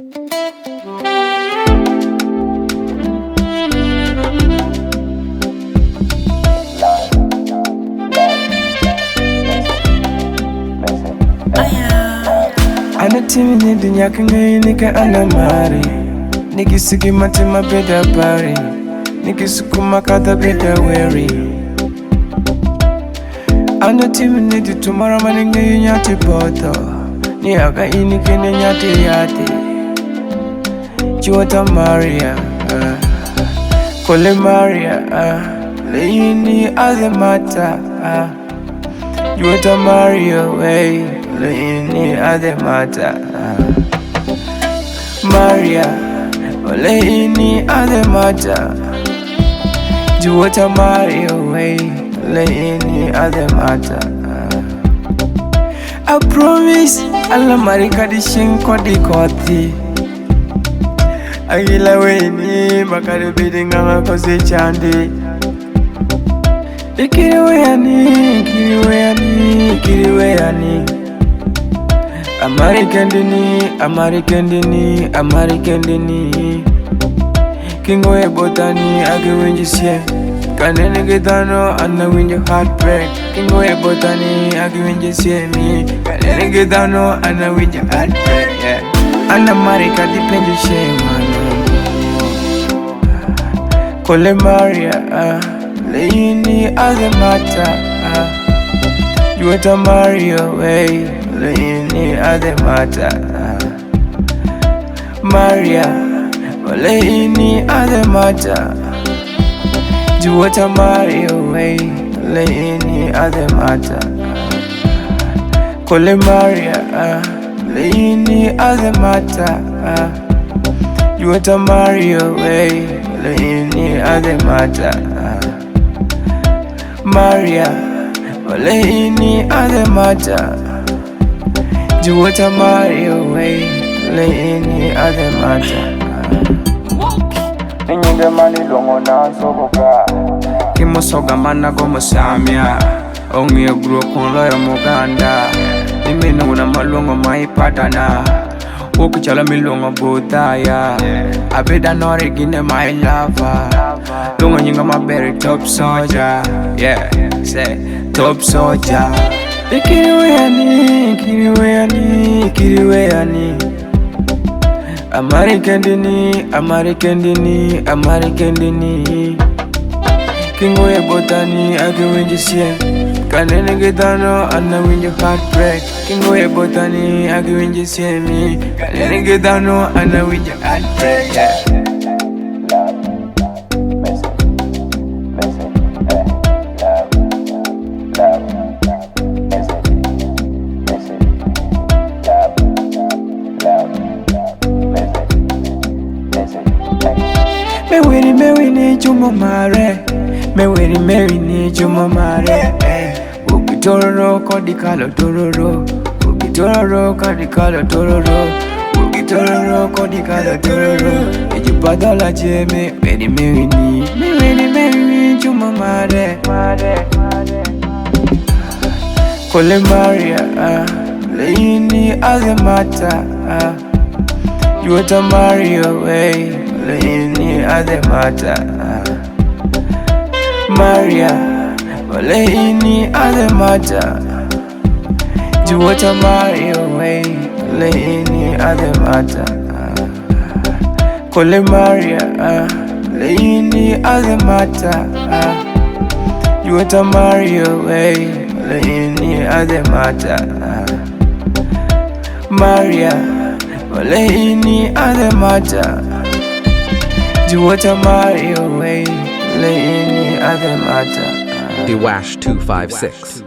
Anatimi dunya kangai nika anamari Nikisiki matima beda bari Nikisukuma kada beda weri Anatimi di tomorrow maninga nyati boto Ni aga ini kene nyati yati Chiwata Maria Kole Maria Leini azemata Chiwata Maria way Leini azemata Maria Leini azemata Chiwata Maria way Leini azemata I promise Allah marika di shinko di koti Agila weni makare bidinga koze chande Kiriweyani American dini Kingo e botani age winji sie Kanene gedano anna winji heartbreak Kingo e botani age winji sie mi Kanene gedano anna winji heartbreak Anna marika dipenji shemano Kole Maria Leini azemata Chiwata Maria way Leini azemata Maria Leini azemata Chiwata Maria way Leini azemata Kole Maria Leini azemata Chiwata Maria way Leini azemata Maria Leini azemata Chiwata Maria way Leini azemata Ninyinde mani longo na soboka Kimo soga mana gomo samia Ongi ogro kon loya muganda Nimeno na malongo maipatana Ukichala milongo botaya Abeda nore gine my lover Lungo nyinga mabere top soldier Yeah, say top soldier Kiriweyani American dini Kingo e botani age winji sie Kanene gedano anna winji heartbreak Kingo e botani age winji sie mi Kanene gedano anna winji heartbreak Mewiri ni jumo mare Mewiri ni jumo mare Ukitororo kodikalo tororo Ukitororo kodikalo tororo Ukitororo kodikalo tororo Ejipadala jeme Mewiri ni jumo mare Kole Maria Leini azemata Chiwata Maria way Leini azemata Maria Leini azemata Chiwata Maria way Leini azemata Kole Maria Leini azemata Chiwata Maria way Leini azemata Maria Leini azemata Chiwata Maria way Leini azemata Dwash 256